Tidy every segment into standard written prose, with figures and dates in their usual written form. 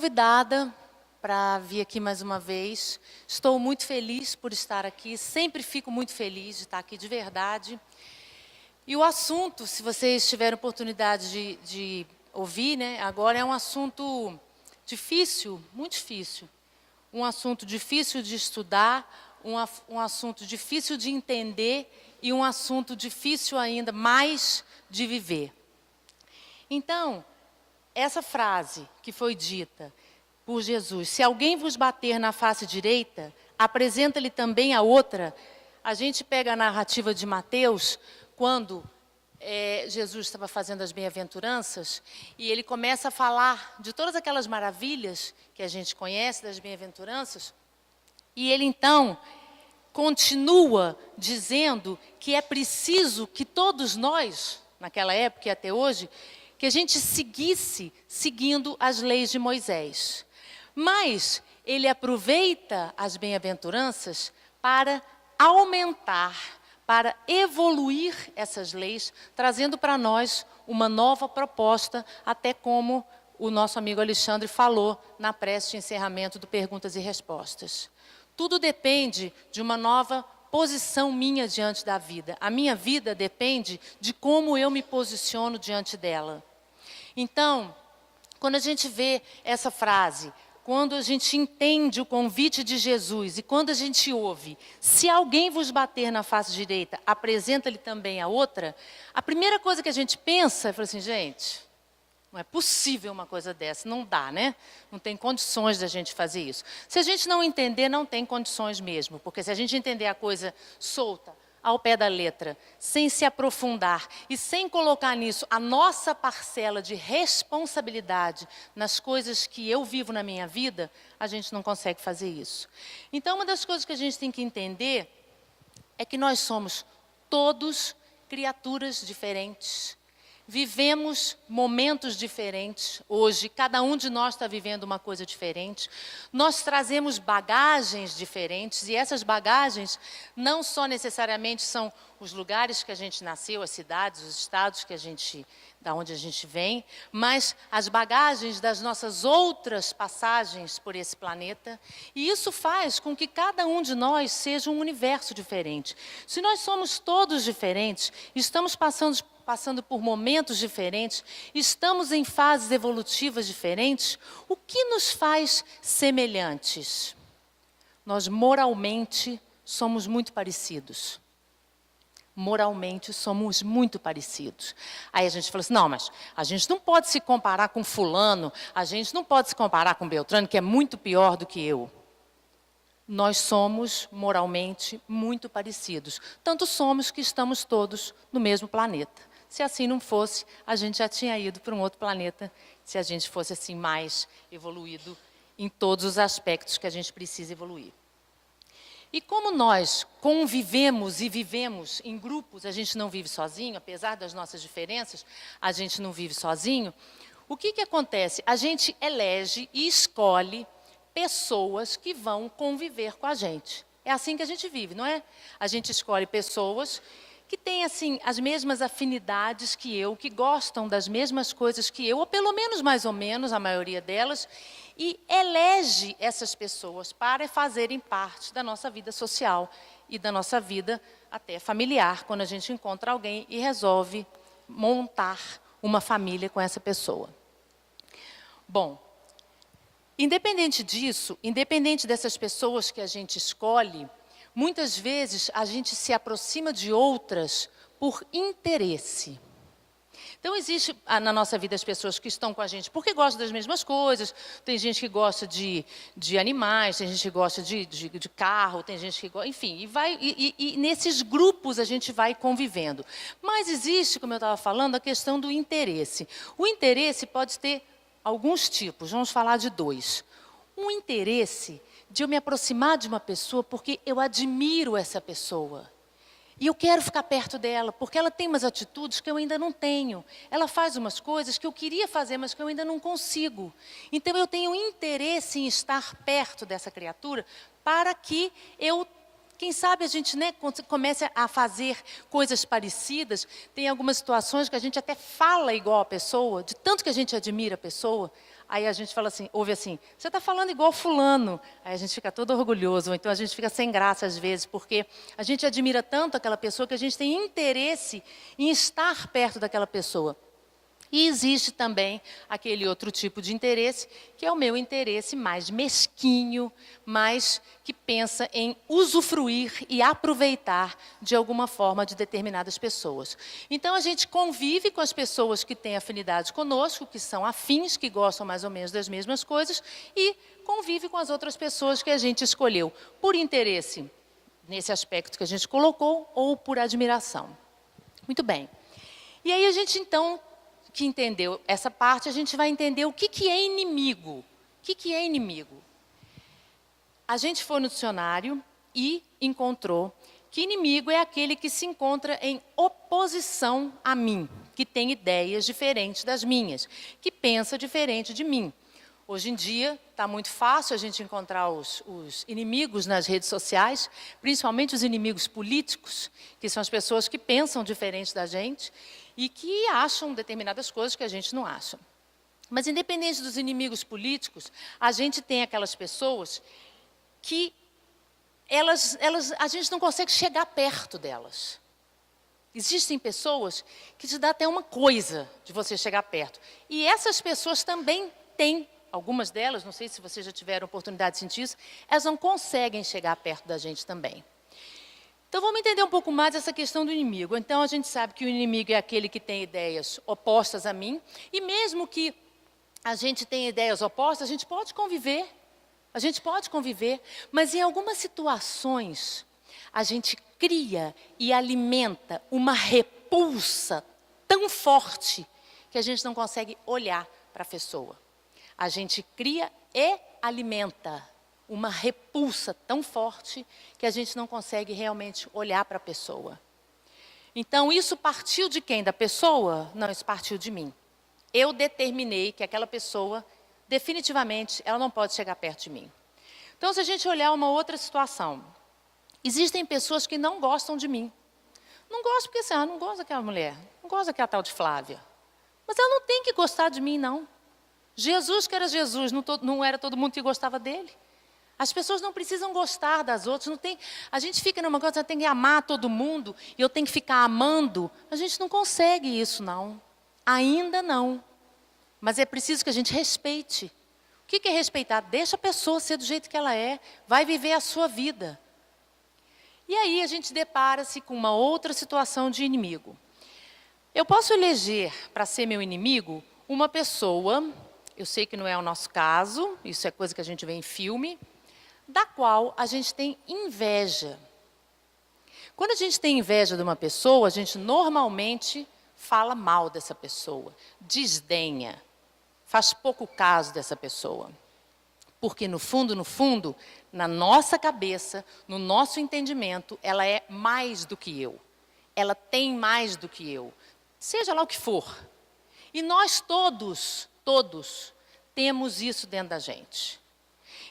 convidada para vir aqui mais uma vez. Estou muito feliz por estar aqui, sempre fico muito feliz de estar aqui de verdade. E o assunto, se vocês tiverem oportunidade de ouvir, né, agora é um assunto difícil, muito difícil. Um assunto difícil de estudar, um assunto difícil de entender e um assunto difícil ainda mais de viver. Então, essa frase que foi dita por Jesus, se alguém vos bater na face direita, apresenta-lhe também a outra. A gente pega a narrativa de Mateus, quando Jesus estava fazendo as bem-aventuranças, e ele começa a falar de todas aquelas maravilhas que a gente conhece das bem-aventuranças, e ele então continua dizendo que é preciso que todos nós, naquela época e até hoje, que a gente seguisse seguindo as leis de Moisés. Mas ele aproveita as bem-aventuranças para aumentar, para evoluir essas leis, trazendo para nós uma nova proposta, até como o nosso amigo Alexandre falou na prece de encerramento do Perguntas e Respostas. Tudo depende de uma nova posição minha diante da vida. A minha vida depende de como eu me posiciono diante dela. Então, quando a gente vê essa frase, quando a gente entende o convite de Jesus e quando a gente ouve, se alguém vos bater na face direita, apresenta-lhe também a outra, a primeira coisa que a gente pensa é assim, gente, não é possível uma coisa dessa, não dá, né? Não tem condições da gente fazer isso. Se a gente não entender, não tem condições mesmo, porque se a gente entender a coisa solta, ao pé da letra, sem se aprofundar e sem colocar nisso a nossa parcela de responsabilidade nas coisas que eu vivo na minha vida, a gente não consegue fazer isso. Então, uma das coisas que a gente tem que entender é que nós somos todos criaturas diferentes. Vivemos momentos diferentes hoje, cada um de nós está vivendo uma coisa diferente. Nós trazemos bagagens diferentes e essas bagagens não só necessariamente são os lugares que a gente nasceu, as cidades, os estados da onde a gente vem, mas as bagagens das nossas outras passagens por esse planeta. E isso faz com que cada um de nós seja um universo diferente. Se nós somos todos diferentes, estamos passando por momentos diferentes, estamos em fases evolutivas diferentes, o que nos faz semelhantes? Nós moralmente somos muito parecidos. Moralmente somos muito parecidos. Aí a gente fala assim, não, mas a gente não pode se comparar com fulano, a gente não pode se comparar com Beltrano, que é muito pior do que eu. Nós somos moralmente muito parecidos. Tanto somos que estamos todos no mesmo planeta. Se assim não fosse, a gente já tinha ido para um outro planeta, se a gente fosse assim mais evoluído em todos os aspectos que a gente precisa evoluir. E como nós convivemos e vivemos em grupos, a gente não vive sozinho, apesar das nossas diferenças, a gente não vive sozinho, o que acontece? A gente elege e escolhe pessoas que vão conviver com a gente. É assim que a gente vive, não é? A gente escolhe pessoas que têm assim, as mesmas afinidades que eu, que gostam das mesmas coisas que eu, ou pelo menos mais ou menos, a maioria delas, e elege essas pessoas para fazerem parte da nossa vida social e da nossa vida até familiar, quando a gente encontra alguém e resolve montar uma família com essa pessoa. Bom, independente disso, independente dessas pessoas que a gente escolhe, muitas vezes a gente se aproxima de outras por interesse. Então, existe na nossa vida as pessoas que estão com a gente porque gostam das mesmas coisas, tem gente que gosta de animais, tem gente que gosta de carro, tem gente que gosta, enfim, e nesses grupos a gente vai convivendo. Mas existe, como eu estava falando, a questão do interesse. O interesse pode ter alguns tipos, vamos falar de dois. Um interesse de eu me aproximar de uma pessoa porque eu admiro essa pessoa. E eu quero ficar perto dela, porque ela tem umas atitudes que eu ainda não tenho. Ela faz umas coisas que eu queria fazer, mas que eu ainda não consigo. Então eu tenho interesse em estar perto dessa criatura para que eu, quem sabe a gente comece a fazer coisas parecidas. Tem algumas situações que a gente até fala igual a pessoa, de tanto que a gente admira a pessoa. aí a gente fala assim, ouve assim, você está falando igual fulano. Aí a gente fica todo orgulhoso, ou então a gente fica sem graça às vezes, porque a gente admira tanto aquela pessoa que a gente tem interesse em estar perto daquela pessoa. E existe também aquele outro tipo de interesse, que é o meu interesse mais mesquinho, mais que pensa em usufruir e aproveitar de alguma forma de determinadas pessoas. Então a gente convive com as pessoas que têm afinidade conosco, que são afins, que gostam mais ou menos das mesmas coisas, e convive com as outras pessoas que a gente escolheu por interesse, nesse aspecto que a gente colocou, ou por admiração. Muito bem. E aí a gente então que entendeu essa parte, a gente vai entender o que é inimigo. O que é inimigo? A gente foi no dicionário e encontrou que inimigo é aquele que se encontra em oposição a mim, que tem ideias diferentes das minhas, que pensa diferente de mim. Hoje em dia está muito fácil a gente encontrar os inimigos nas redes sociais, principalmente os inimigos políticos, que são as pessoas que pensam diferente da gente e que acham determinadas coisas que a gente não acha. Mas independente dos inimigos políticos, a gente tem aquelas pessoas que a gente não consegue chegar perto delas. Existem pessoas que te dá até uma coisa de você chegar perto. E essas pessoas também têm, algumas delas, não sei se vocês já tiveram oportunidade de sentir isso, elas não conseguem chegar perto da gente também. Então vamos entender um pouco mais essa questão do inimigo. Então a gente sabe que o inimigo é aquele que tem ideias opostas a mim, e mesmo que a gente tenha ideias opostas, a gente pode conviver. A gente pode conviver, mas em algumas situações a gente cria e alimenta uma repulsa tão forte que a gente não consegue olhar para a pessoa. A gente cria e alimenta uma repulsa tão forte que a gente não consegue realmente olhar para a pessoa. Então, isso partiu de quem? Da pessoa? Não, isso partiu de mim. Eu determinei que aquela pessoa, definitivamente, ela não pode chegar perto de mim. Então, se a gente olhar uma outra situação, existem pessoas que não gostam de mim. Não gostam porque, assim, não gosto daquela mulher, não gosto daquela tal de Flávia. Mas ela não tem que gostar de mim, não. Jesus, que era Jesus, não era todo mundo que gostava dele. As pessoas não precisam gostar das outras. Não tem, a gente fica numa coisa, tem que amar todo mundo, e eu tenho que ficar amando. A gente não consegue isso, não. Ainda não. Mas é preciso que a gente respeite. O que é respeitar? Deixa a pessoa ser do jeito que ela é. Vai viver a sua vida. E aí a gente depara-se com uma outra situação de inimigo. Eu posso eleger para ser meu inimigo uma pessoa, eu sei que não é o nosso caso, isso é coisa que a gente vê em filme, da qual a gente tem inveja. Quando a gente tem inveja de uma pessoa, a gente normalmente fala mal dessa pessoa, desdenha, faz pouco caso dessa pessoa. Porque no fundo, na nossa cabeça, no nosso entendimento, ela é mais do que eu. Ela tem mais do que eu. Seja lá o que for. E nós todos temos isso dentro da gente.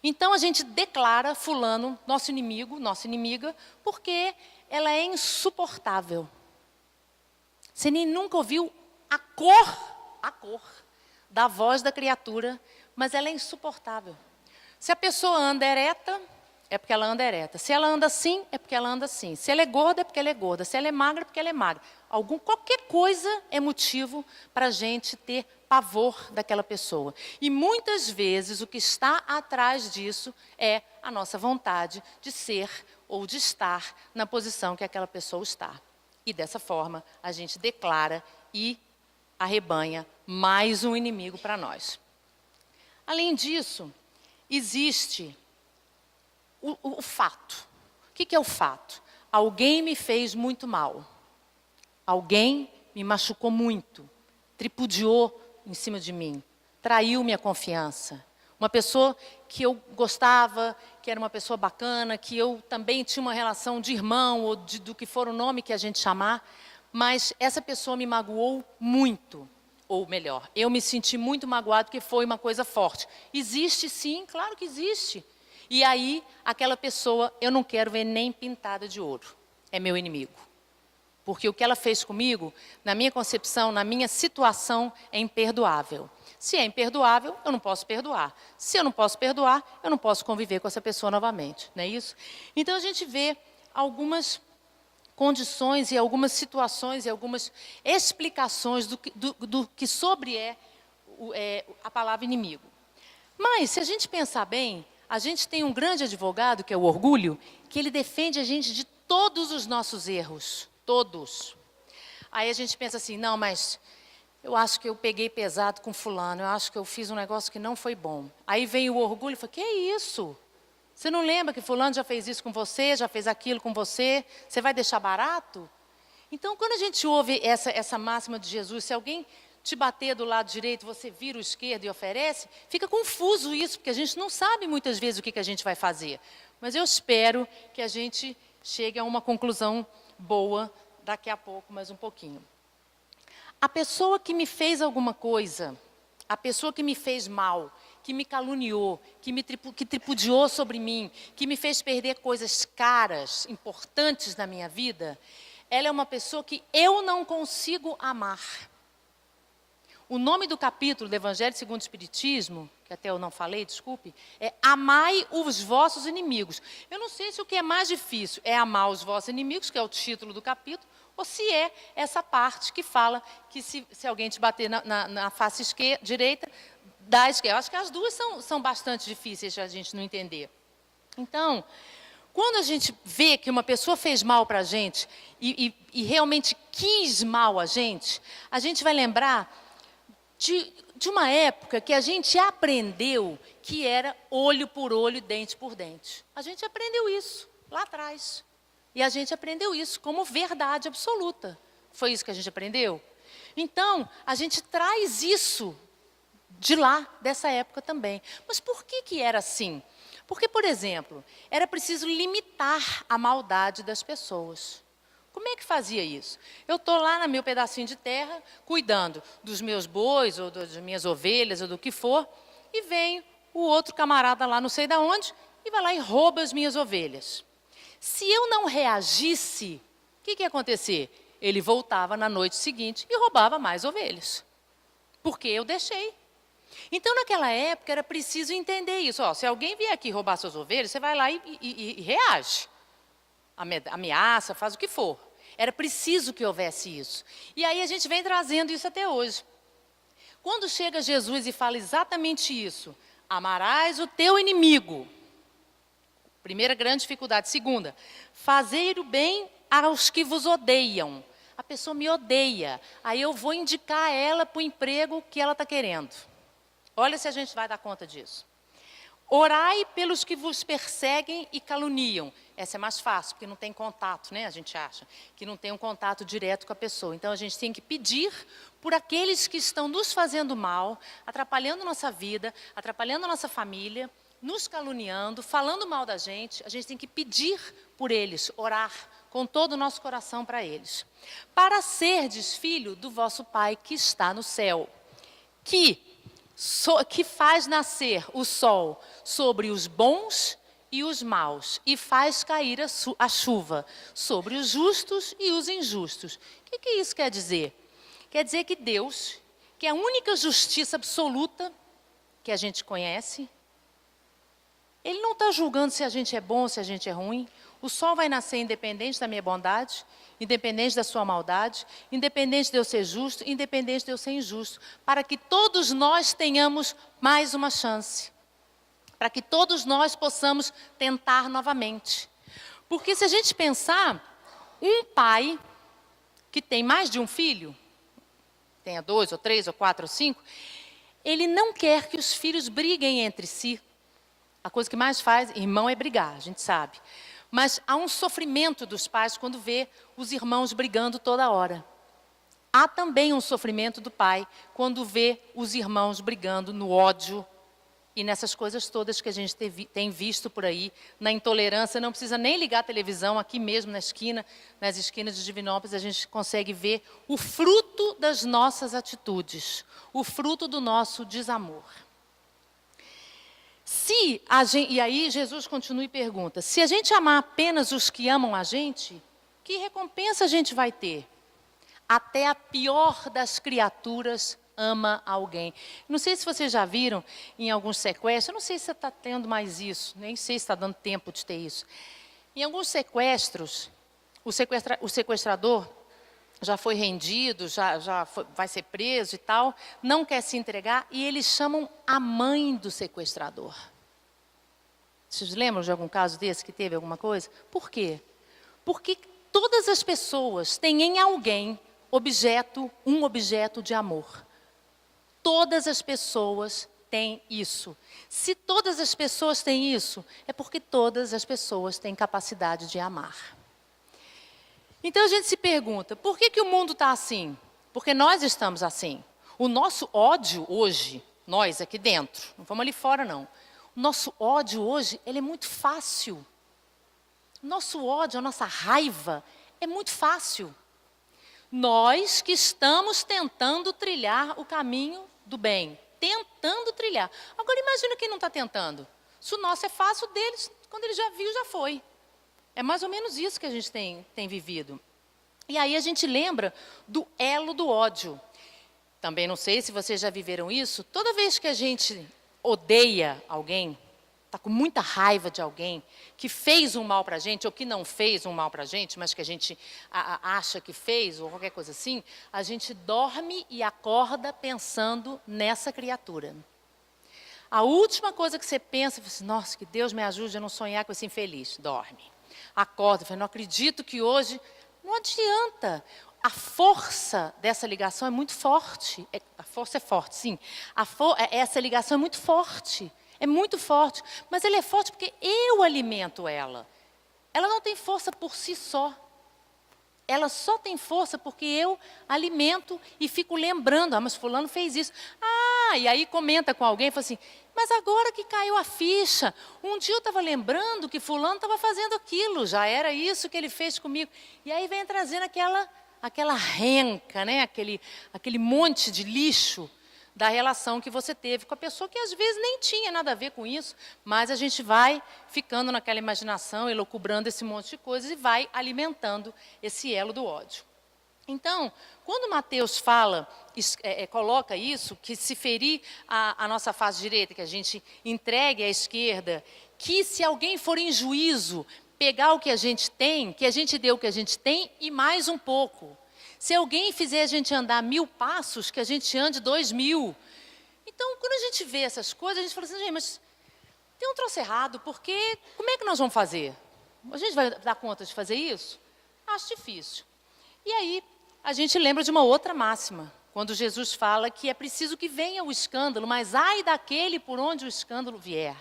Então a gente declara fulano, nosso inimigo, nossa inimiga, porque ela é insuportável. Você nem nunca ouviu a cor da voz da criatura, mas ela é insuportável. Se a pessoa anda ereta, é porque ela anda ereta. Se ela anda assim, é porque ela anda assim. Se ela é gorda, é porque ela é gorda. Se ela é magra, é porque ela é magra. Qualquer coisa é motivo para a gente ter pavor daquela pessoa. E muitas vezes o que está atrás disso é a nossa vontade de ser ou de estar na posição que aquela pessoa está. E dessa forma a gente declara e arrebanha mais um inimigo para nós. Além disso, existe o fato. O que é o fato? Alguém me fez muito mal. Alguém me machucou muito. Tripudiou em cima de mim. Traiu minha confiança. Uma pessoa que eu gostava, que era uma pessoa bacana, que eu também tinha uma relação de irmão, ou do que for o nome que a gente chamar, mas essa pessoa me magoou muito. Ou melhor, eu me senti muito magoado porque foi uma coisa forte. Existe sim, claro que existe. E aí, aquela pessoa, eu não quero ver nem pintada de ouro. É meu inimigo. Porque o que ela fez comigo, na minha concepção, na minha situação, é imperdoável. Se é imperdoável, eu não posso perdoar. Se eu não posso perdoar, eu não posso conviver com essa pessoa novamente, não é isso? Então a gente vê algumas condições e algumas situações e algumas explicações do que sobre a palavra inimigo. Mas, se a gente pensar bem, a gente tem um grande advogado, que é o orgulho, que ele defende a gente de todos os nossos erros, todos. Aí a gente pensa assim, não, mas eu acho que eu peguei pesado com fulano, eu acho que eu fiz um negócio que não foi bom. Aí vem o orgulho e fala, que é isso? Você não lembra que fulano já fez isso com você, já fez aquilo com você? Você vai deixar barato? Então, quando a gente ouve essa máxima de Jesus, se alguém te bater do lado direito, você vira o esquerdo e oferece, fica confuso isso, porque a gente não sabe muitas vezes o que a gente vai fazer. Mas eu espero que a gente chegue a uma conclusão boa daqui a pouco, mais um pouquinho. A pessoa que me fez alguma coisa, a pessoa que me fez mal, que me caluniou, que tripudiou sobre mim, que me fez perder coisas caras, importantes na minha vida, ela é uma pessoa que eu não consigo amar. O nome do capítulo do Evangelho segundo o Espiritismo, que até eu não falei, desculpe, é Amai os vossos inimigos. Eu não sei se o que é mais difícil é amar os vossos inimigos, que é o título do capítulo, ou se é essa parte que fala que se alguém te bater na face direita, dá a esquerda. Eu acho que as duas são bastante difíceis de a gente não entender. Então, quando a gente vê que uma pessoa fez mal para a gente e realmente quis mal a gente vai lembrar de uma época que a gente aprendeu que era olho por olho, dente por dente. A gente aprendeu isso lá atrás. E a gente aprendeu isso como verdade absoluta. Foi isso que a gente aprendeu? Então, a gente traz isso de lá, dessa época também. Mas por que era assim? Porque, por exemplo, era preciso limitar a maldade das pessoas. Como é que fazia isso? Eu estou lá no meu pedacinho de terra, cuidando dos meus bois, ou das minhas ovelhas, ou do que for, e vem o outro camarada lá não sei de onde, e vai lá e rouba as minhas ovelhas. Se eu não reagisse, o que ia acontecer? Ele voltava na noite seguinte e roubava mais ovelhas. Porque eu deixei. Então, naquela época, era preciso entender isso. Se alguém vier aqui roubar suas ovelhas, você vai lá e reage. Ameaça, faz o que for. Era preciso que houvesse isso. E aí a gente vem trazendo isso até hoje. Quando chega Jesus e fala exatamente isso, amarás o teu inimigo. Primeira grande dificuldade. Segunda, fazer o bem aos que vos odeiam. A pessoa me odeia, aí eu vou indicar ela para o emprego que ela está querendo. Olha se a gente vai dar conta disso. Orai pelos que vos perseguem e caluniam. Essa é mais fácil, porque não tem contato, né? A gente acha que não tem um contato direto com a pessoa. Então, a gente tem que pedir por aqueles que estão nos fazendo mal, atrapalhando nossa vida, atrapalhando nossa família, nos caluniando, falando mal da gente. A gente tem que pedir por eles, orar com todo o nosso coração para eles. Para serdes filho do vosso Pai que está no céu, que faz nascer o sol sobre os bons e os maus, e faz cair a chuva sobre os justos e os injustos. O que isso quer dizer? Quer dizer que Deus, que é a única justiça absoluta que a gente conhece, Ele não está julgando se a gente é bom ou se a gente é ruim. O sol vai nascer independente da minha bondade, independente da sua maldade, independente de eu ser justo, independente de eu ser injusto, para que todos nós tenhamos mais uma chance, para que todos nós possamos tentar novamente. Porque se a gente pensar, um pai que tem mais de um filho, tenha 2, ou 3, ou 4, ou 5, ele não quer que os filhos briguem entre si. A coisa que mais faz, irmão, é brigar, a gente sabe. Mas há um sofrimento dos pais quando vê os irmãos brigando toda hora. Há também um sofrimento do pai quando vê os irmãos brigando no ódio e nessas coisas todas que a gente tem visto por aí, na intolerância. Não precisa nem ligar a televisão, aqui mesmo na esquina, nas esquinas de Divinópolis, a gente consegue ver o fruto das nossas atitudes, o fruto do nosso desamor. E aí Jesus continua e pergunta, se a gente amar apenas os que amam a gente, que recompensa a gente vai ter? Até a pior das criaturas ama alguém. Não sei se vocês já viram em alguns sequestros, eu não sei se você está tendo mais isso, nem sei se está dando tempo de ter isso. Em alguns sequestros, o sequestrador já foi rendido, vai ser preso e tal, não quer se entregar, e eles chamam a mãe do sequestrador. Vocês lembram de algum caso desse que teve alguma coisa? Por quê? Porque todas as pessoas têm em alguém um objeto de amor. Todas as pessoas têm isso. Se todas as pessoas têm isso, é porque todas as pessoas têm capacidade de amar. Então a gente se pergunta, por que o mundo está assim? Porque nós estamos assim. O nosso ódio hoje, nós aqui dentro, não vamos ali fora não. O nosso ódio hoje, ele é muito fácil. O nosso ódio, a nossa raiva é muito fácil. Nós que estamos tentando trilhar o caminho do bem. Tentando trilhar. Agora imagina quem não está tentando. Se o nosso é fácil, deles, quando ele já viu, já foi. É mais ou menos isso que a gente tem vivido. E aí a gente lembra do elo do ódio. Também não sei se vocês já viveram isso. Toda vez que a gente odeia alguém, está com muita raiva de alguém, que fez um mal para a gente, ou que não fez um mal para a gente, mas que a gente acha que fez, ou qualquer coisa assim, a gente dorme e acorda pensando nessa criatura. A última coisa que você pensa, você, nossa, que Deus me ajude a não sonhar com esse infeliz. Dorme. Acorda, fala, não acredito que hoje... Não adianta. A força dessa ligação é muito forte. A força é forte, sim. Essa ligação é muito forte. É muito forte. Mas ela é forte porque eu alimento ela. Ela não tem força por si só. Ela só tem força porque eu alimento e fico lembrando. Ah, mas fulano fez isso. Ah, e aí comenta com alguém e fala assim, mas agora que caiu a ficha, um dia eu estava lembrando que fulano estava fazendo aquilo, já era isso que ele fez comigo. E aí vem trazendo aquela renca, né? aquele monte de lixo da relação que você teve com a pessoa que às vezes nem tinha nada a ver com isso, mas a gente vai ficando naquela imaginação, elucubrando esse monte de coisas e vai alimentando esse elo do ódio. Então, quando Mateus coloca isso, que se ferir a nossa face direita, que a gente entregue à esquerda, que se alguém for em juízo, pegar o que a gente tem, que a gente dê o que a gente tem e mais um pouco. Se alguém fizer a gente andar 1000 passos, que a gente ande 2000. Então, quando a gente vê essas coisas, a gente fala assim, gente, mas tem um troço errado, porque como é que nós vamos fazer? A gente vai dar conta de fazer isso? Acho difícil. E aí, a gente lembra de uma outra máxima, quando Jesus fala que é preciso que venha o escândalo, mas ai daquele por onde o escândalo vier.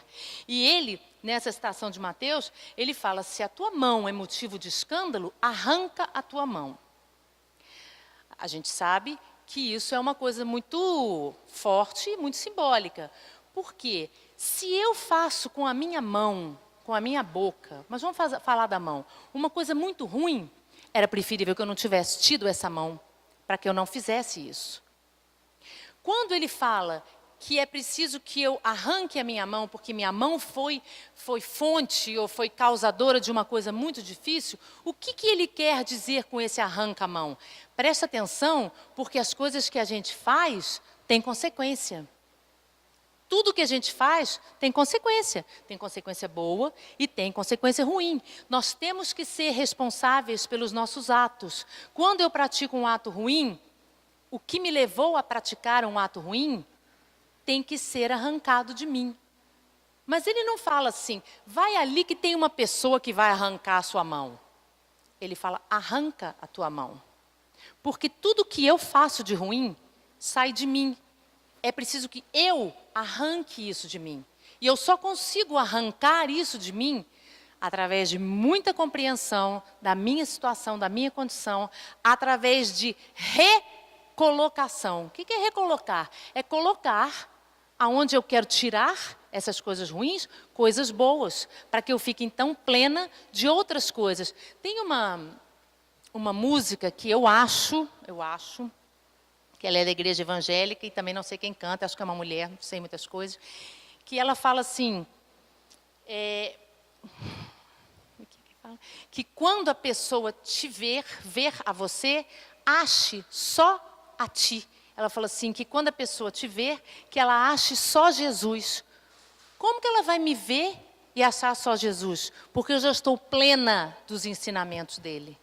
E ele, nessa citação de Mateus, ele fala, se a tua mão é motivo de escândalo, arranca a tua mão. A gente sabe que isso é uma coisa muito forte e muito simbólica. Porque se eu faço com a minha mão, com a minha boca, mas vamos falar da mão, uma coisa muito ruim, era preferível que eu não tivesse tido essa mão, para que eu não fizesse isso. Quando ele fala que é preciso que eu arranque a minha mão, porque minha mão foi fonte ou foi causadora de uma coisa muito difícil, o que ele quer dizer com esse arranca-mão? Presta atenção, porque as coisas que a gente faz têm consequência. Tudo que a gente faz tem consequência boa e tem consequência ruim. Nós temos que ser responsáveis pelos nossos atos. Quando eu pratico um ato ruim, o que me levou a praticar um ato ruim tem que ser arrancado de mim. Mas ele não fala assim, vai ali que tem uma pessoa que vai arrancar a sua mão. Ele fala, arranca a tua mão. Porque tudo que eu faço de ruim sai de mim. É preciso que eu arranque isso de mim. E eu só consigo arrancar isso de mim através de muita compreensão da minha situação, da minha condição, através de recolocação. O que é recolocar? É colocar aonde eu quero tirar essas coisas ruins, coisas boas, para que eu fique então plena de outras coisas. Tem uma música que eu acho que ela é da igreja evangélica e também não sei quem canta, acho que é uma mulher, não sei muitas coisas, que ela fala assim, que quando a pessoa te ver a você, ache só a ti. ela fala assim, que quando a pessoa te ver, que ela ache só Jesus. Como que ela vai me ver e achar só Jesus? Porque eu já estou plena dos ensinamentos dele.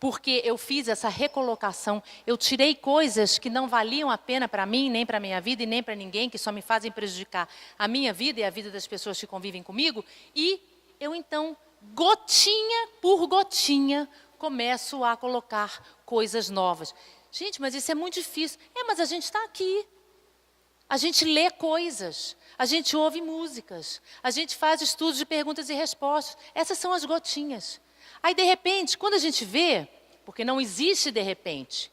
Porque eu fiz essa recolocação, eu tirei coisas que não valiam a pena para mim, nem para a minha vida e nem para ninguém, que só me fazem prejudicar a minha vida e a vida das pessoas que convivem comigo, e eu então, gotinha por gotinha, começo a colocar coisas novas. Gente, mas isso é muito difícil. Mas a gente está aqui. A gente lê coisas, a gente ouve músicas, a gente faz estudos de perguntas e respostas. Essas são as gotinhas. Aí, de repente, quando a gente vê, porque não existe de repente,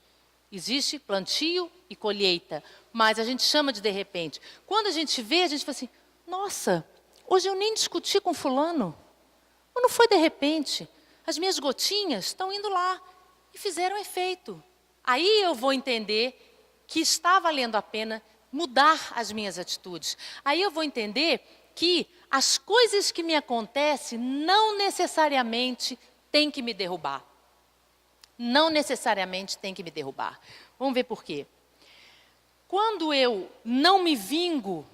existe plantio e colheita, mas a gente chama de repente. Quando a gente vê, a gente fala assim, nossa, hoje eu nem discuti com fulano, mas não foi de repente. As minhas gotinhas estão indo lá e fizeram efeito. Aí eu vou entender que está valendo a pena mudar as minhas atitudes. Aí eu vou entender que as coisas que me acontecem não necessariamente têm que me derrubar. Não necessariamente têm que me derrubar. Vamos ver por quê. Quando eu não me vingo,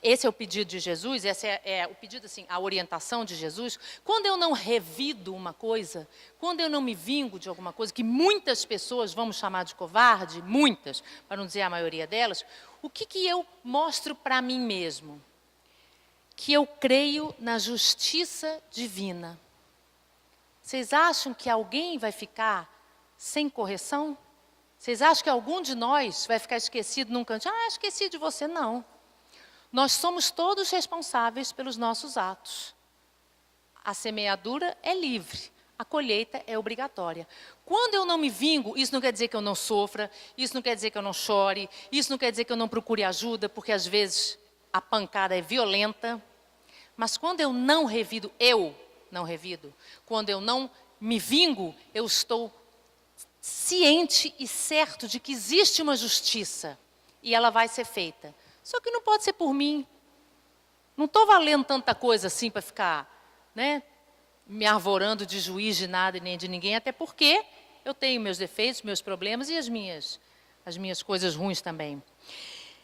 esse é o pedido de Jesus, esse é o pedido, assim, a orientação de Jesus. Quando eu não revido uma coisa, quando eu não me vingo de alguma coisa, que muitas pessoas vamos chamar de covarde, muitas, para não dizer a maioria delas, o que eu mostro para mim mesmo? Que eu creio na justiça divina. Vocês acham que alguém vai ficar sem correção? Vocês acham que algum de nós vai ficar esquecido num canto? Esqueci de você. Não. Nós somos todos responsáveis pelos nossos atos. A semeadura é livre, a colheita é obrigatória. Quando eu não me vingo, isso não quer dizer que eu não sofra, isso não quer dizer que eu não chore, isso não quer dizer que eu não procure ajuda, porque às vezes a pancada é violenta. Mas quando eu não revido, quando eu não me vingo, eu estou ciente e certo de que existe uma justiça e ela vai ser feita. Só que não pode ser por mim. Não estou valendo tanta coisa assim para ficar, me arvorando de juiz de nada e nem de ninguém, até porque eu tenho meus defeitos, meus problemas e as minhas coisas ruins também.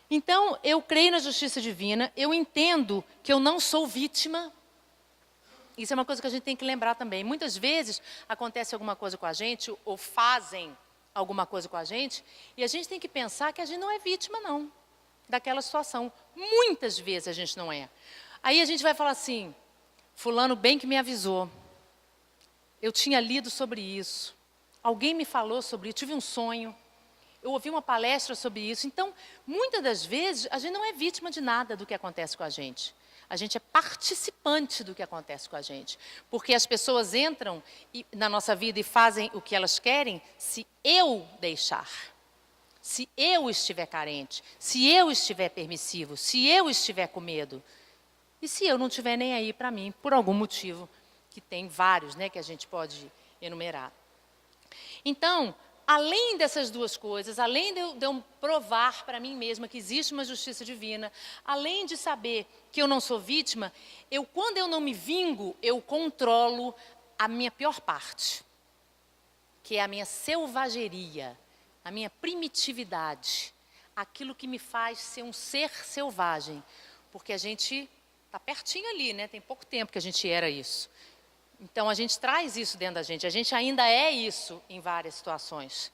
Então, eu creio na justiça divina, eu entendo que eu não sou vítima. Isso é uma coisa que a gente tem que lembrar também. Muitas vezes acontece alguma coisa com a gente, ou fazem alguma coisa com a gente, e a gente tem que pensar que a gente não é vítima, não, daquela situação. Muitas vezes a gente não é. Aí a gente vai falar assim, fulano bem que me avisou, eu tinha lido sobre isso, alguém me falou sobre isso, tive um sonho, eu ouvi uma palestra sobre isso. Então, muitas das vezes, a gente não é vítima de nada do que acontece com a gente. A gente é participante do que acontece com a gente. Porque as pessoas entram na nossa vida e fazem o que elas querem se eu deixar. Se eu estiver carente, se eu estiver permissivo, se eu estiver com medo. E se eu não estiver nem aí para mim, por algum motivo, que tem vários, que a gente pode enumerar. Então, além dessas duas coisas, além de eu provar para mim mesma que existe uma justiça divina, além de saber que eu não sou vítima, quando eu não me vingo, eu controlo a minha pior parte, que é a minha selvageria, a minha primitividade, aquilo que me faz ser um ser selvagem, porque a gente está pertinho ali, tem pouco tempo que a gente era isso. Então, a gente traz isso dentro da gente ainda é isso em várias situações.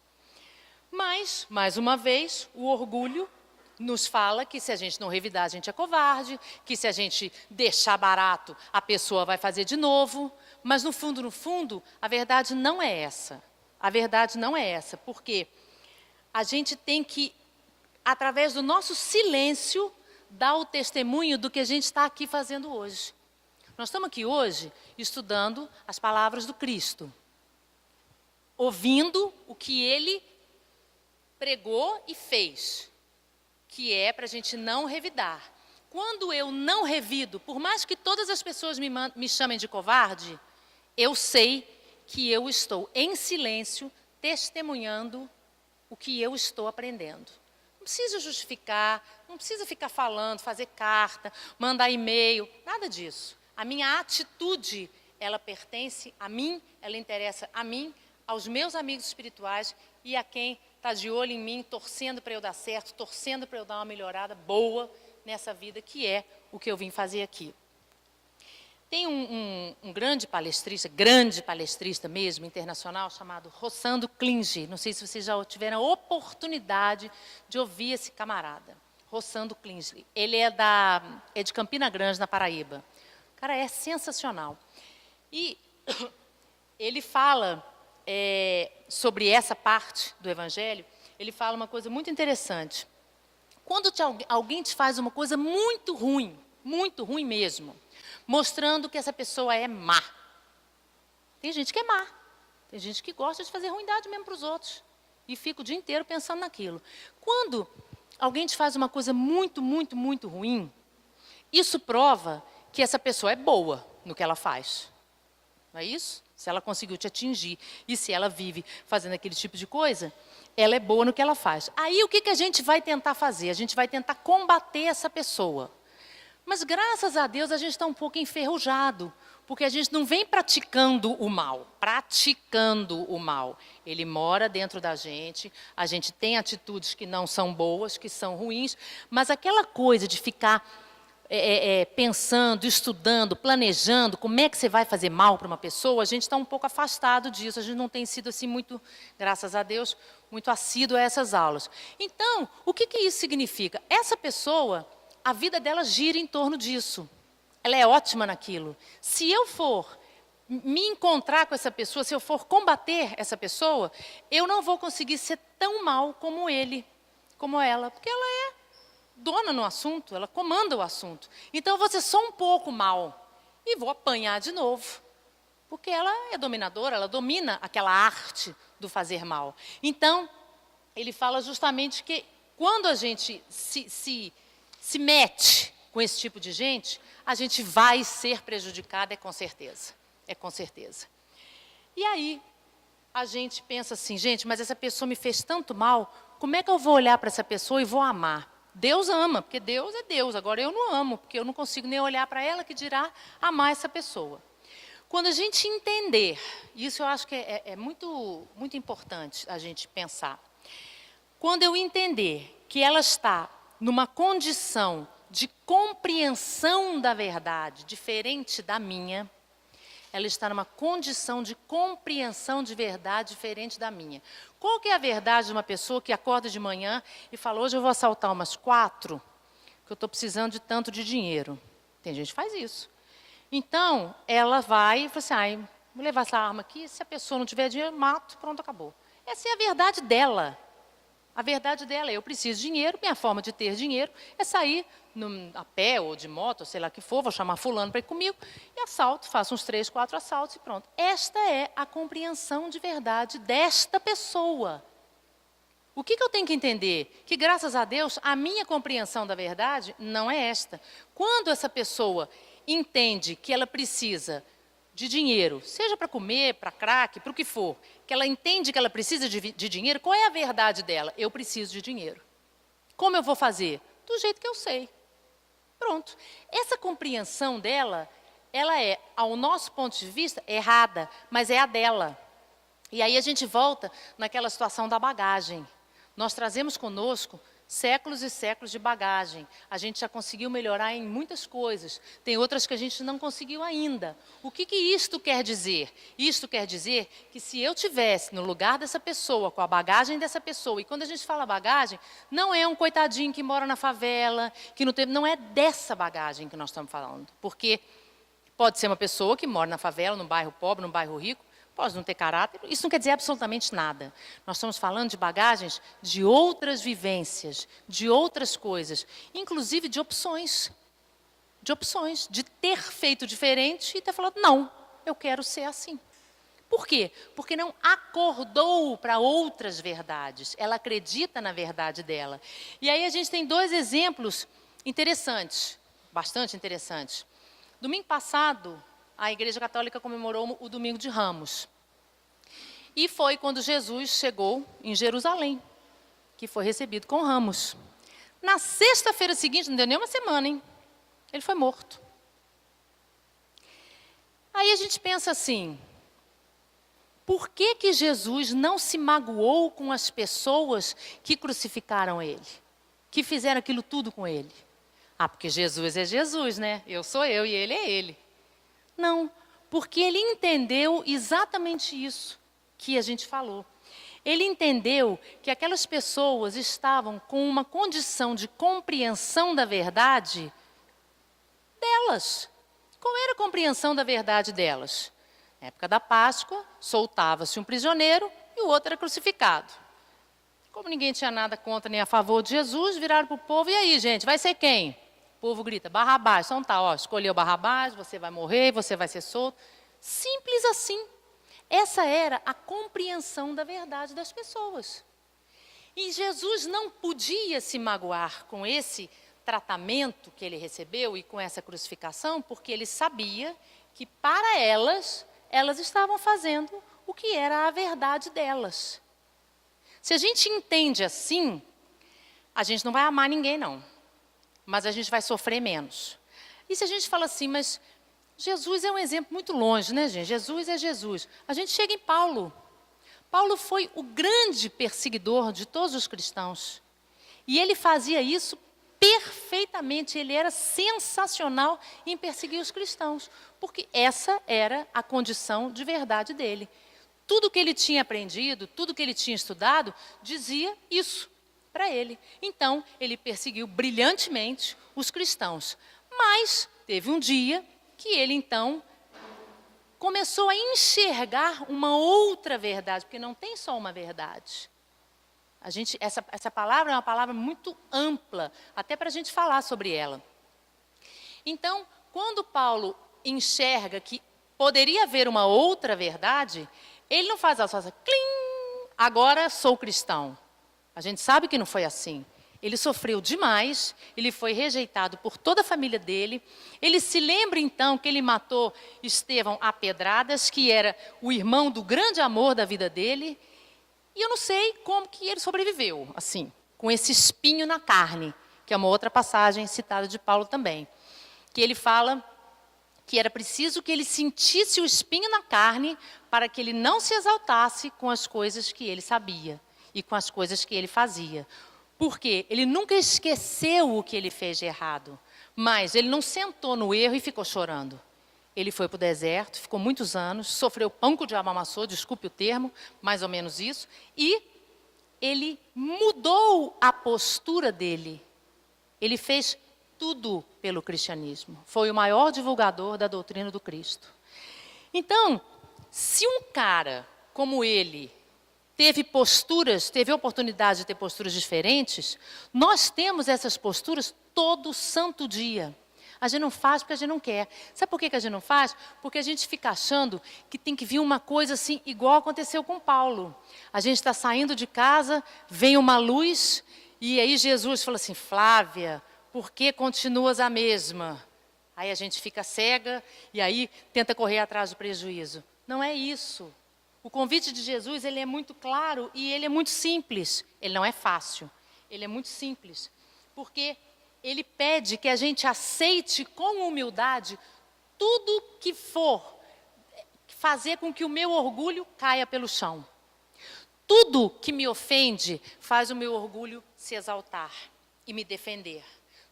Mas, mais uma vez, o orgulho nos fala que se a gente não revidar, a gente é covarde, que se a gente deixar barato, a pessoa vai fazer de novo. Mas, no fundo, a verdade não é essa. A verdade não é essa, porque a gente tem que, através do nosso silêncio, dar o testemunho do que a gente está aqui fazendo hoje. Nós estamos aqui hoje estudando as palavras do Cristo, ouvindo o que Ele pregou e fez, que é para a gente não revidar. Quando eu não revido, por mais que todas as pessoas me chamem de covarde, eu sei que eu estou em silêncio, testemunhando o que eu estou aprendendo. Não precisa justificar, não precisa ficar falando, fazer carta, mandar e-mail, nada disso. A minha atitude, ela pertence a mim, ela interessa a mim, aos meus amigos espirituais e a quem está de olho em mim, torcendo para eu dar certo, torcendo para eu dar uma melhorada boa nessa vida, que é o que eu vim fazer aqui. Tem um grande palestrista mesmo, internacional, chamado Rossando Klinge. Não sei se vocês já tiveram a oportunidade de ouvir esse camarada. Rossando Klinge. Ele é de Campina Grande, na Paraíba. O cara é sensacional. E ele fala sobre essa parte do Evangelho, ele fala uma coisa muito interessante. Quando alguém te faz uma coisa muito ruim mesmo, mostrando que essa pessoa é má. Tem gente que é má. Tem gente que gosta de fazer ruindade mesmo para os outros. E fica o dia inteiro pensando naquilo. Quando alguém te faz uma coisa muito ruim, isso prova que essa pessoa é boa no que ela faz. Não é isso? Se ela conseguiu te atingir e se ela vive fazendo aquele tipo de coisa, ela é boa no que ela faz. Aí o que a gente vai tentar fazer? A gente vai tentar combater essa pessoa. Mas, graças a Deus, a gente está um pouco enferrujado, porque a gente não vem praticando o mal. Ele mora dentro da gente, a gente tem atitudes que não são boas, que são ruins, mas aquela coisa de ficar pensando, estudando, planejando, como é que você vai fazer mal para uma pessoa, a gente está um pouco afastado disso, a gente não tem sido assim muito, graças a Deus, muito assíduo a essas aulas. Então, o que isso significa? Essa pessoa, a vida dela gira em torno disso. Ela é ótima naquilo. Se eu for me encontrar com essa pessoa, se eu for combater essa pessoa, eu não vou conseguir ser tão mal como ele, como ela, porque ela é dona no assunto, ela comanda o assunto. Então, eu vou ser só um pouco mal e vou apanhar de novo, porque ela é dominadora, ela domina aquela arte do fazer mal. Então, ele fala justamente que quando a gente se mete com esse tipo de gente, a gente vai ser prejudicada, é com certeza. E aí, a gente pensa assim, gente, mas essa pessoa me fez tanto mal, como é que eu vou olhar para essa pessoa e vou amar? Deus ama, porque Deus é Deus, agora eu não amo, porque eu não consigo nem olhar para ela, que dirá amar essa pessoa. Quando a gente entender, isso eu acho que é muito importante a gente pensar, quando eu entender que ela está numa condição de compreensão da verdade diferente da minha, ela está numa condição de compreensão de verdade diferente da minha. Qual que é a verdade de uma pessoa que acorda de manhã e fala, hoje eu vou assaltar umas 4, que eu estou precisando de tanto de dinheiro? Tem gente que faz isso. Então, ela vai e fala assim, vou levar essa arma aqui, se a pessoa não tiver dinheiro, mato, pronto, acabou. Essa é a verdade dela. A verdade dela é, eu preciso de dinheiro, minha forma de ter dinheiro é sair a pé ou de moto, ou sei lá o que for, vou chamar fulano para ir comigo, e assalto, faço uns 3, 4 assaltos e pronto. Esta é a compreensão de verdade desta pessoa. O que eu tenho que entender? Que, graças a Deus, a minha compreensão da verdade não é esta. Quando essa pessoa entende que ela precisa de dinheiro, seja para comer, para crack, para o que for, que ela entende que ela precisa de dinheiro, qual é a verdade dela? Eu preciso de dinheiro. Como eu vou fazer? Do jeito que eu sei. Pronto. Essa compreensão dela, ela é, ao nosso ponto de vista, errada, mas é a dela. E aí a gente volta naquela situação da bagagem. Nós trazemos conosco séculos e séculos de bagagem. A gente já conseguiu melhorar em muitas coisas. Tem outras que a gente não conseguiu ainda. O que isto quer dizer? Isto quer dizer que se eu tivesse no lugar dessa pessoa, com a bagagem dessa pessoa, e quando a gente fala bagagem, não é um coitadinho que mora na favela, que não teve, não é dessa bagagem que nós estamos falando. Porque pode ser uma pessoa que mora na favela, num bairro pobre, num bairro rico, pode não ter caráter, isso não quer dizer absolutamente nada. Nós estamos falando de bagagens de outras vivências, de outras coisas, inclusive de opções, de ter feito diferente e ter falado, não, eu quero ser assim. Por quê? Porque não acordou para outras verdades, ela acredita na verdade dela. E aí a gente tem 2 exemplos interessantes, bastante interessantes. Domingo passado, a Igreja Católica comemorou o Domingo de Ramos. E foi quando Jesus chegou em Jerusalém, que foi recebido com ramos. Na sexta-feira seguinte, não deu nem uma semana, hein? Ele foi morto. Aí a gente pensa assim, por que que Jesus não se magoou com as pessoas que crucificaram ele? Que fizeram aquilo tudo com ele? Ah, porque Jesus é Jesus, né? Eu sou eu e ele é ele. Não, porque ele entendeu exatamente isso que a gente falou. Ele entendeu que aquelas pessoas estavam com uma condição de compreensão da verdade delas. Qual era a compreensão da verdade delas? Na época da Páscoa, soltava-se um prisioneiro e o outro era crucificado. Como ninguém tinha nada contra nem a favor de Jesus, viraram para o povo, e aí, gente, vai ser quem? O povo grita, Barrabás. Então tá, ó, escolheu Barrabás, você vai morrer, você vai ser solto. Simples assim. Essa era a compreensão da verdade das pessoas. E Jesus não podia se magoar com esse tratamento que ele recebeu e com essa crucificação, porque ele sabia que para elas estavam fazendo o que era a verdade delas. Se a gente entende assim, a gente não vai amar ninguém não, mas a gente vai sofrer menos. E se a gente fala assim, mas Jesus é um exemplo muito longe, né, gente? Jesus é Jesus. A gente chega em Paulo. Paulo foi o grande perseguidor de todos os cristãos. E ele fazia isso perfeitamente. Ele era sensacional em perseguir os cristãos. Porque essa era a condição de verdade dele. Tudo que ele tinha aprendido, tudo que ele tinha estudado, dizia isso para ele. Então, ele perseguiu brilhantemente os cristãos. Mas teve um dia que ele, então, começou a enxergar uma outra verdade, porque não tem só uma verdade. Essa palavra é uma palavra muito ampla, até para a gente falar sobre ela. Então, quando Paulo enxerga que poderia haver uma outra verdade, ele não faz assim, clim, agora sou cristão. A gente sabe que não foi assim. Ele sofreu demais, ele foi rejeitado por toda a família dele. Ele se lembra então que ele matou Estevão a pedradas, que era o irmão do grande amor da vida dele. E eu não sei como que ele sobreviveu, assim, com esse espinho na carne, que é uma outra passagem citada de Paulo também. Que ele fala que era preciso que ele sentisse o espinho na carne para que ele não se exaltasse com as coisas que ele sabia e com as coisas que ele fazia. Porque ele nunca esqueceu o que ele fez de errado, mas ele não sentou no erro e ficou chorando. Ele foi para o deserto, ficou muitos anos, sofreu pão que o diabo amassou, desculpe o termo, mais ou menos isso, e ele mudou a postura dele. Ele fez tudo pelo cristianismo. Foi o maior divulgador da doutrina do Cristo. Então, se um cara como ele teve oportunidade de ter posturas diferentes, nós temos essas posturas todo santo dia. A gente não faz porque a gente não quer. Sabe por que a gente não faz? Porque a gente fica achando que tem que vir uma coisa assim, igual aconteceu com Paulo. A gente está saindo de casa, vem uma luz, e aí Jesus fala assim, Flávia, por que continuas a mesma? Aí a gente fica cega, e aí tenta correr atrás do prejuízo. Não é isso. O convite de Jesus, ele é muito claro e ele é muito simples. Ele não é fácil, ele é muito simples. Porque ele pede que a gente aceite com humildade tudo que for fazer com que o meu orgulho caia pelo chão. Tudo que me ofende faz o meu orgulho se exaltar e me defender.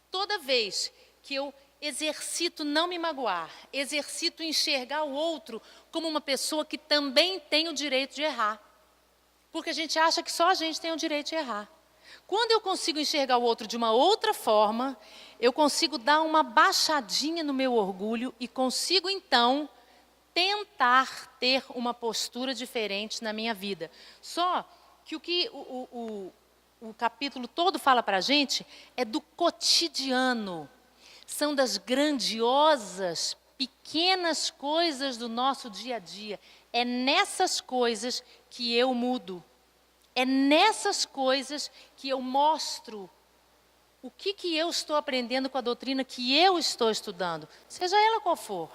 Toda vez que eu exercito não me magoar, exercito enxergar o outro como uma pessoa que também tem o direito de errar. Porque a gente acha que só a gente tem o direito de errar. Quando eu consigo enxergar o outro de uma outra forma, eu consigo dar uma baixadinha no meu orgulho e consigo, então, tentar ter uma postura diferente na minha vida. Só que o capítulo todo fala para a gente é do cotidiano. São das grandiosas, pequenas coisas do nosso dia a dia. É nessas coisas que eu mudo. É nessas coisas que eu mostro o que eu estou aprendendo com a doutrina que eu estou estudando, seja ela qual for.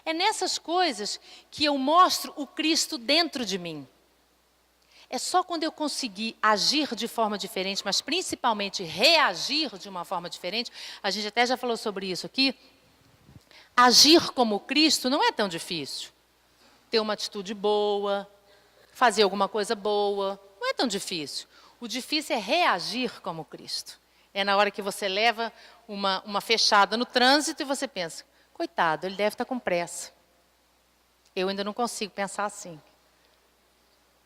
É nessas coisas que eu mostro o Cristo dentro de mim. É só quando eu conseguir agir de forma diferente, mas principalmente reagir de uma forma diferente, a gente até já falou sobre isso aqui, agir como Cristo não é tão difícil. Ter uma atitude boa, fazer alguma coisa boa. Não é tão difícil. O difícil é reagir como Cristo. É na hora que você leva uma fechada no trânsito e você pensa, coitado, ele deve estar com pressa. Eu ainda não consigo pensar assim.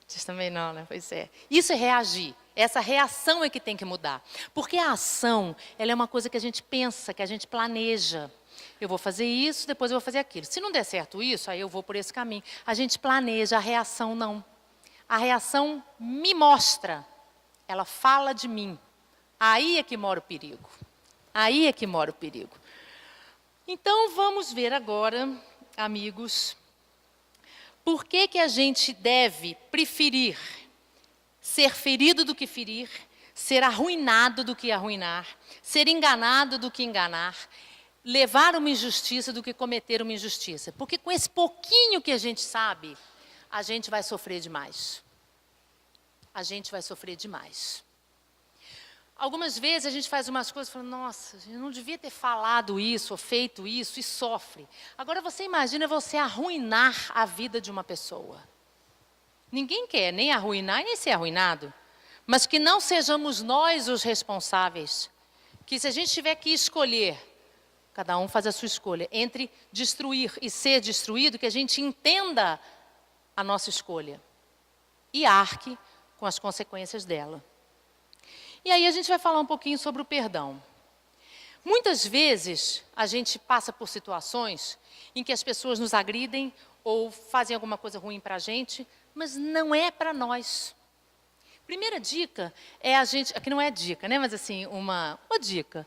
Vocês também não, né? Pois é. Isso é reagir. Essa reação é que tem que mudar. Porque a ação, ela é uma coisa que a gente pensa, que a gente planeja. Eu vou fazer isso, depois eu vou fazer aquilo. Se não der certo isso, aí eu vou por esse caminho. A gente planeja, a reação não. A reação me mostra. Ela fala de mim. Aí é que mora o perigo. Aí é que mora o perigo. Então, vamos ver agora, amigos, por que que a gente deve preferir ser ferido do que ferir, ser arruinado do que arruinar, ser enganado do que enganar, levar uma injustiça do que cometer uma injustiça. Porque com esse pouquinho que a gente sabe, a gente vai sofrer demais. A gente vai sofrer demais. Algumas vezes a gente faz umas coisas e fala, nossa, eu não devia ter falado isso ou feito isso, e sofre. Agora você imagina você arruinar a vida de uma pessoa. Ninguém quer nem arruinar, nem ser arruinado. Mas que não sejamos nós os responsáveis. Que se a gente tiver que escolher, cada um faz a sua escolha, entre destruir e ser destruído, que a gente entenda a nossa escolha. E arque com as consequências dela. E aí a gente vai falar um pouquinho sobre o perdão. Muitas vezes a gente passa por situações em que as pessoas nos agridem ou fazem alguma coisa ruim para a gente, mas não é para nós. Primeira dica é a gente, aqui não é dica, né? Mas assim, uma dica.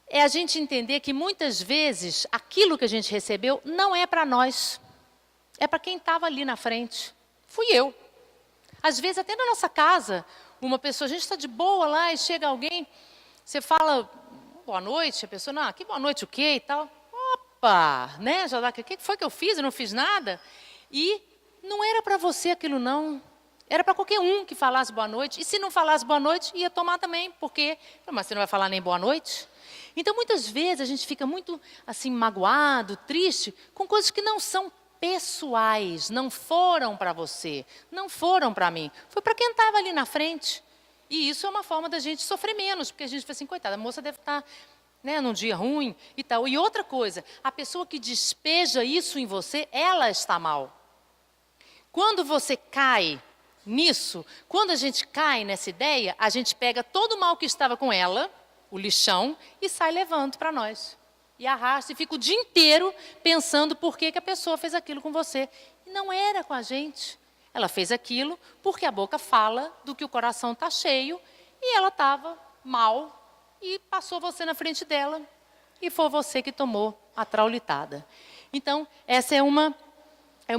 É a gente entender que muitas vezes aquilo que a gente recebeu não é para nós. É para quem estava ali na frente. Fui eu. Às vezes até na nossa casa, uma pessoa, a gente está de boa lá e chega alguém, você fala, boa noite, a pessoa, não, que boa noite o quê e tal. Opa, né, já dá, o que foi que eu fiz? Eu não fiz nada. E não era para você aquilo não. Era para qualquer um que falasse boa noite. E se não falasse boa noite, ia tomar também, porque, mas você não vai falar nem boa noite? Então, muitas vezes, a gente fica muito, assim, magoado, triste, com coisas que não são pessoais, não foram para você, não foram para mim, foi para quem estava ali na frente. E isso é uma forma da gente sofrer menos, porque a gente fala assim, coitada, a moça deve estar, né, num dia ruim e tal. E outra coisa, a pessoa que despeja isso em você, ela está mal. Quando você cai nisso, quando a gente cai nessa ideia, a gente pega todo o mal que estava com ela, o lixão, e sai levando para nós. E arrasta e fica o dia inteiro pensando por que que a pessoa fez aquilo com você. E não era com a gente. Ela fez aquilo porque a boca fala do que o coração está cheio e ela estava mal e passou você na frente dela e foi você que tomou a traulitada. Então, essa é uma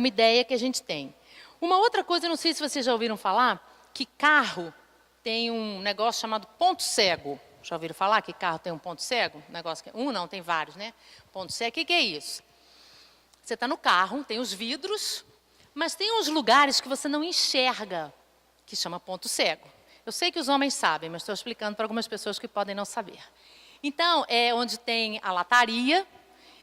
ideia que a gente tem. Uma outra coisa, eu não sei se vocês já ouviram falar, que carro tem um negócio chamado ponto cego. Já ouviram falar que carro tem um ponto cego? Negócio que, não, tem vários, né? Ponto cego, o que é isso? Você está no carro, tem os vidros, mas tem uns lugares que você não enxerga, que chama ponto cego. Eu sei que os homens sabem, mas estou explicando para algumas pessoas que podem não saber. Então, é onde tem a lataria,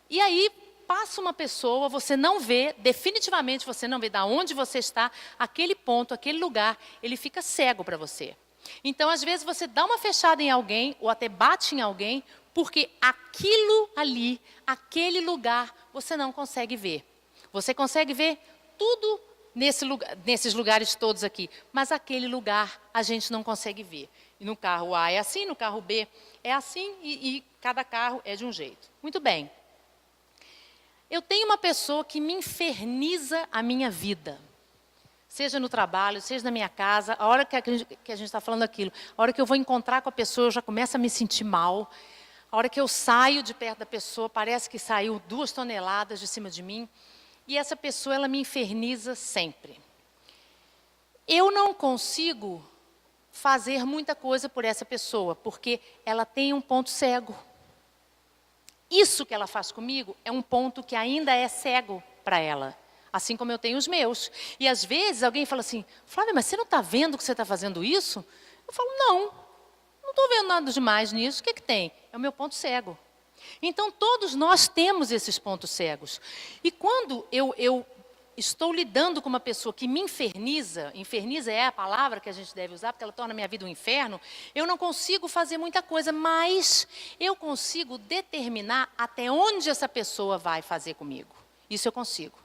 e aí passa uma pessoa, você não vê, definitivamente você não vê de onde você está, aquele ponto, aquele lugar, ele fica cego para você. Então, às vezes, você dá uma fechada em alguém, ou até bate em alguém, porque aquilo ali, aquele lugar, você não consegue ver. Você consegue ver tudo nesses lugares todos aqui, mas aquele lugar a gente não consegue ver. E no carro A é assim, no carro B é assim, e cada carro é de um jeito. Muito bem. Eu tenho uma pessoa que me inferniza a minha vida. Seja no trabalho, seja na minha casa, a hora que a gente está falando aquilo, a hora que eu vou encontrar com a pessoa, eu já começo a me sentir mal. A hora que eu saio de perto da pessoa, parece que saiu 2 toneladas de cima de mim. E essa pessoa, ela me inferniza sempre. Eu não consigo fazer muita coisa por essa pessoa, porque ela tem um ponto cego. Isso que ela faz comigo é um ponto que ainda é cego para ela. Assim como eu tenho os meus. E às vezes alguém fala assim, Flávia, mas você não está vendo que você está fazendo isso? Eu falo, não estou vendo nada demais nisso. O que tem? É o meu ponto cego. Então todos nós temos esses pontos cegos. E quando eu estou lidando com uma pessoa que me inferniza é a palavra que a gente deve usar, porque ela torna a minha vida um inferno, eu não consigo fazer muita coisa, mas eu consigo determinar até onde essa pessoa vai fazer comigo. Isso eu consigo.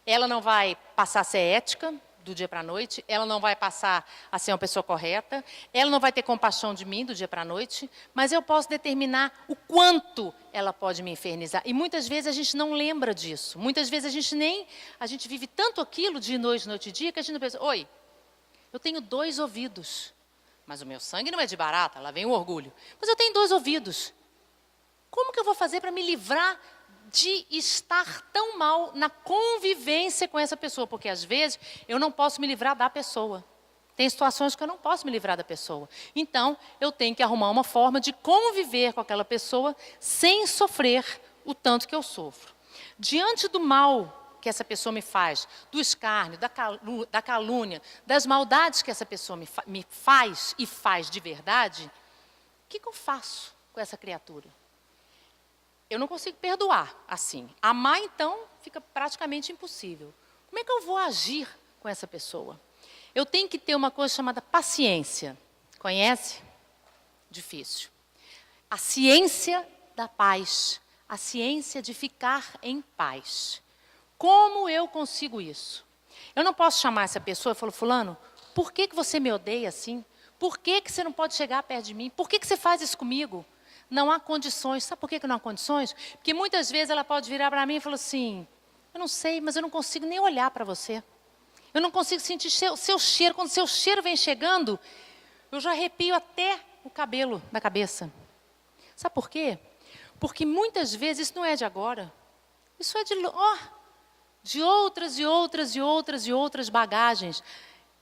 Ela não vai passar a ser ética do dia para a noite, ela não vai passar a ser uma pessoa correta, ela não vai ter compaixão de mim do dia para a noite, mas eu posso determinar o quanto ela pode me infernizar. E muitas vezes a gente não lembra disso. Muitas vezes a gente vive tanto aquilo de noite e dia, que a gente não pensa, oi, eu tenho 2 ouvidos, mas o meu sangue não é de barata, lá vem o orgulho. Mas eu tenho 2 ouvidos. Como que eu vou fazer para me livrar de estar tão mal na convivência com essa pessoa? Porque às vezes eu não posso me livrar da pessoa. Tem situações que eu não posso me livrar da pessoa. Então, eu tenho que arrumar uma forma de conviver com aquela pessoa sem sofrer o tanto que eu sofro. Diante do mal que essa pessoa me faz, do escárnio, da calúnia, das maldades que essa pessoa me faz e faz de verdade, o que eu faço com essa criatura? Eu não consigo perdoar assim. Amar, então, fica praticamente impossível. Como é que eu vou agir com essa pessoa? Eu tenho que ter uma coisa chamada paciência. Conhece? Difícil. A ciência da paz. A ciência de ficar em paz. Como eu consigo isso? Eu não posso chamar essa pessoa e falar, fulano, por que você me odeia assim? Por que você não pode chegar perto de mim? Por que você faz isso comigo? Não há condições. Sabe por que não há condições? Porque muitas vezes ela pode virar para mim e falar assim, eu não sei, mas eu não consigo nem olhar para você. Eu não consigo sentir o seu cheiro. Quando o seu cheiro vem chegando, eu já arrepio até o cabelo da cabeça. Sabe por quê? Porque muitas vezes isso não é de agora. Isso é de outras bagagens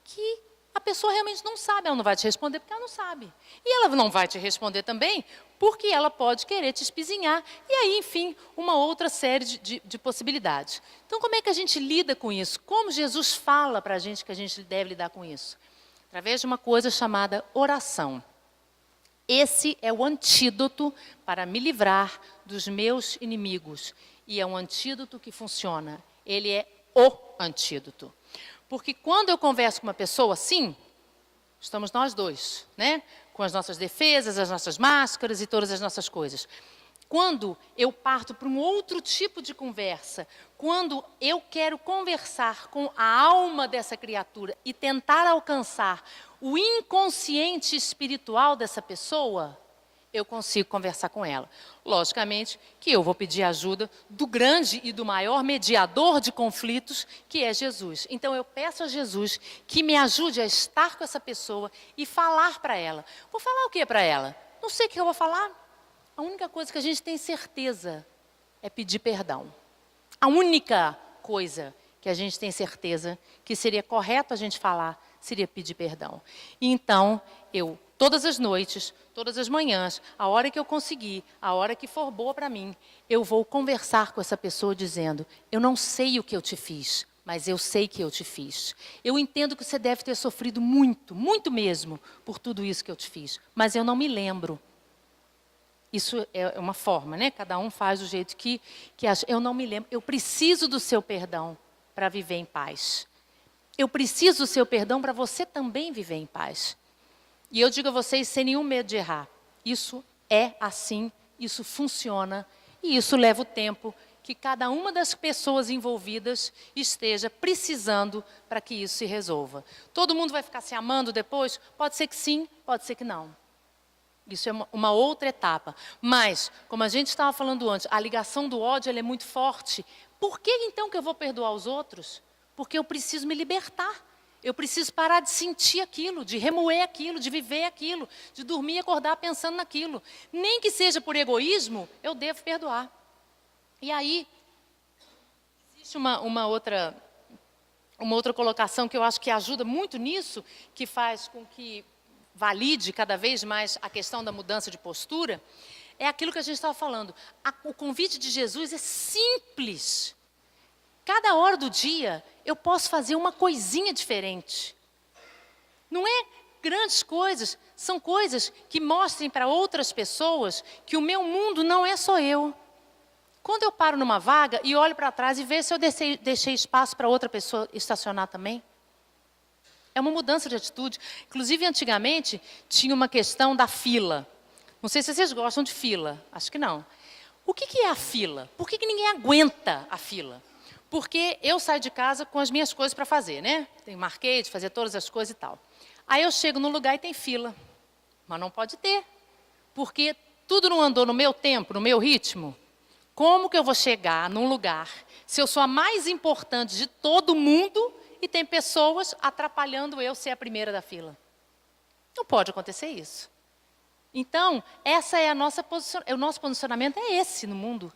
que a pessoa realmente não sabe. Ela não vai te responder porque ela não sabe. E ela não vai te responder também porque ela pode querer te espizinhar. E aí, enfim, uma outra série de possibilidades. Então, como é que a gente lida com isso? Como Jesus fala para a gente que a gente deve lidar com isso? Através de uma coisa chamada oração. Esse é o antídoto para me livrar dos meus inimigos. E é um antídoto que funciona. Ele é o antídoto. Porque quando eu converso com uma pessoa assim, estamos nós dois, né? Com as nossas defesas, as nossas máscaras e todas as nossas coisas. Quando eu parto para um outro tipo de conversa, quando eu quero conversar com a alma dessa criatura e tentar alcançar o inconsciente espiritual dessa pessoa, eu consigo conversar com ela. Logicamente que eu vou pedir ajuda do grande e do maior mediador de conflitos, que é Jesus. Então eu peço a Jesus que me ajude a estar com essa pessoa e falar para ela. Vou falar o que para ela? Não sei o que eu vou falar. A única coisa que a gente tem certeza é pedir perdão. A única coisa que a gente tem certeza que seria correto a gente falar seria pedir perdão. E então, todas as noites, todas as manhãs, a hora que eu conseguir, a hora que for boa para mim, eu vou conversar com essa pessoa dizendo, eu não sei o que eu te fiz, mas eu sei que eu te fiz. Eu entendo que você deve ter sofrido muito, muito mesmo, por tudo isso que eu te fiz, mas eu não me lembro. Isso é uma forma, né? Cada um faz do jeito que acha. Eu não me lembro, eu preciso do seu perdão para viver em paz. Eu preciso do seu perdão para você também viver em paz. E eu digo a vocês sem nenhum medo de errar. Isso é assim, isso funciona e isso leva o tempo que cada uma das pessoas envolvidas esteja precisando para que isso se resolva. Todo mundo vai ficar se amando depois? Pode ser que sim, pode ser que não. Isso é uma outra etapa. Mas, como a gente estava falando antes, a ligação do ódio ela é muito forte. Por que então que eu vou perdoar os outros? Porque eu preciso me libertar. Eu preciso parar de sentir aquilo, de remoer aquilo, de viver aquilo, de dormir e acordar pensando naquilo. Nem que seja por egoísmo, eu devo perdoar. E aí, existe uma outra colocação que eu acho que ajuda muito nisso, que faz com que valide cada vez mais a questão da mudança de postura, é aquilo que a gente estava falando. O convite de Jesus é simples. Cada hora do dia, eu posso fazer uma coisinha diferente. Não é grandes coisas, são coisas que mostrem para outras pessoas que o meu mundo não é só eu. Quando eu paro numa vaga e olho para trás e vejo se eu deixei espaço para outra pessoa estacionar também. É uma mudança de atitude. Inclusive, antigamente, tinha uma questão da fila. Não sei se vocês gostam de fila, acho que não. O que é a fila? Por que ninguém aguenta a fila? Porque eu saio de casa com as minhas coisas para fazer, né? Marquei de fazer todas as coisas e tal. Aí eu chego no lugar e tem fila. Mas não pode ter. Porque tudo não andou no meu tempo, no meu ritmo. Como que eu vou chegar num lugar se eu sou a mais importante de todo mundo e tem pessoas atrapalhando eu ser a primeira da fila? Não pode acontecer isso. Então, essa é a nossa o nosso posicionamento é esse no mundo.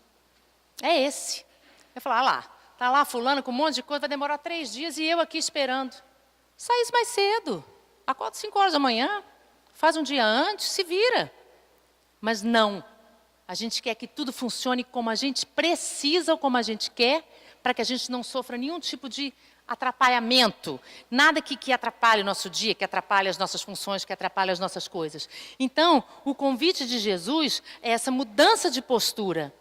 É esse. Eu falar, lá, está lá fulano com um monte de coisa, vai demorar 3 dias e eu aqui esperando. Sai mais cedo. Acorda 5 horas da manhã, faz um dia antes, se vira. Mas não. A gente quer que tudo funcione como a gente precisa ou como a gente quer, para que a gente não sofra nenhum tipo de atrapalhamento. Nada que atrapalhe o nosso dia, que atrapalhe as nossas funções, que atrapalhe as nossas coisas. Então, o convite de Jesus é essa mudança de postura.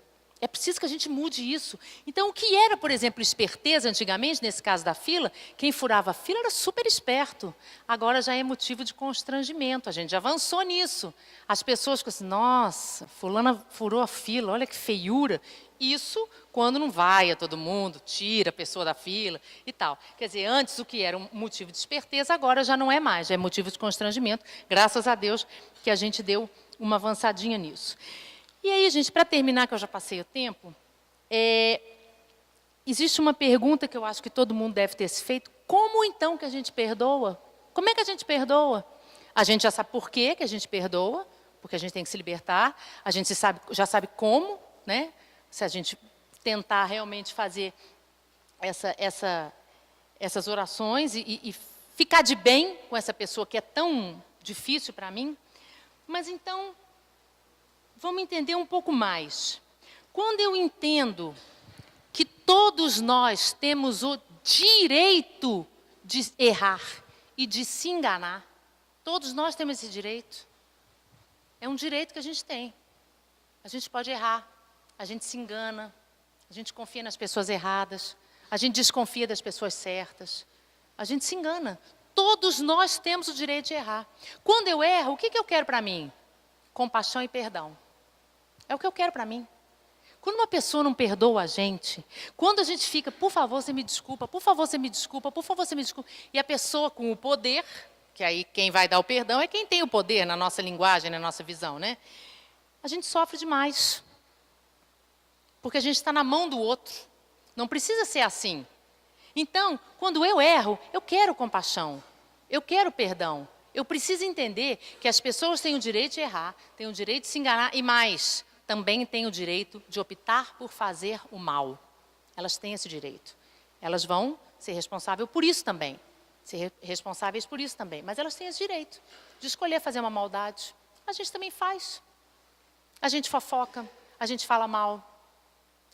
É preciso que a gente mude isso. Então, o que era, por exemplo, esperteza antigamente, nesse caso da fila, quem furava a fila era super esperto. Agora já é motivo de constrangimento, a gente já avançou nisso. As pessoas ficam assim, nossa, fulana furou a fila, olha que feiura. Isso quando não vai a todo mundo, tira a pessoa da fila e tal. Quer dizer, antes o que era um motivo de esperteza, agora já não é mais, já é motivo de constrangimento. Graças a Deus que a gente deu uma avançadinha nisso. E aí, gente, para terminar, que eu já passei o tempo, existe uma pergunta que eu acho que todo mundo deve ter se feito. Como então que a gente perdoa? Como é que a gente perdoa? A gente já sabe por que a gente perdoa, porque a gente tem que se libertar. A gente já sabe como, né? Se a gente tentar realmente fazer essas orações e ficar de bem com essa pessoa que é tão difícil para mim. Mas então, vamos entender um pouco mais. Quando eu entendo que todos nós temos o direito de errar e de se enganar, todos nós temos esse direito. É um direito que a gente tem. A gente pode errar, a gente se engana, a gente confia nas pessoas erradas, a gente desconfia das pessoas certas, a gente se engana. Todos nós temos o direito de errar. Quando eu erro, o que eu quero para mim? Compaixão e perdão. É o que eu quero para mim. Quando uma pessoa não perdoa a gente, quando a gente fica, por favor, você me desculpa, por favor, você me desculpa, por favor, você me desculpa, e a pessoa com o poder, que aí quem vai dar o perdão é quem tem o poder na nossa linguagem, na nossa visão, né? A gente sofre demais. Porque a gente está na mão do outro. Não precisa ser assim. Então, quando eu erro, eu quero compaixão, eu quero perdão. Eu preciso entender que as pessoas têm o direito de errar, têm o direito de se enganar e mais, também têm o direito de optar por fazer o mal. Elas têm esse direito. Elas vão ser responsáveis por isso também. Mas elas têm esse direito de escolher fazer uma maldade. A gente também faz. A gente fofoca, a gente fala mal.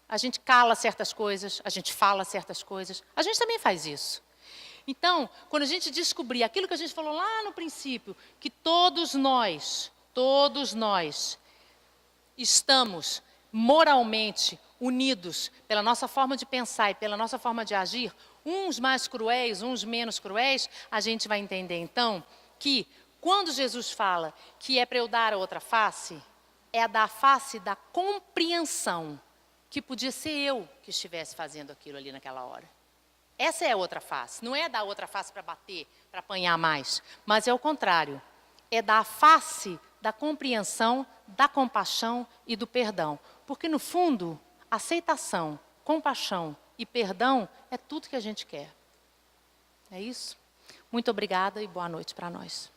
A gente cala certas coisas, a gente fala certas coisas. A gente também faz isso. Então, quando a gente descobrir aquilo que a gente falou lá no princípio, que todos nós estamos moralmente unidos pela nossa forma de pensar e pela nossa forma de agir, uns mais cruéis, uns menos cruéis, a gente vai entender então que quando Jesus fala que é para eu dar a outra face, é a da face da compreensão. Que podia ser eu que estivesse fazendo aquilo ali naquela hora. Essa é a outra face. Não é dar outra face para bater, para apanhar mais. Mas é o contrário. É dar a face da compreensão, da compaixão e do perdão. Porque, no fundo, aceitação, compaixão e perdão é tudo que a gente quer. É isso? Muito obrigada e boa noite para nós.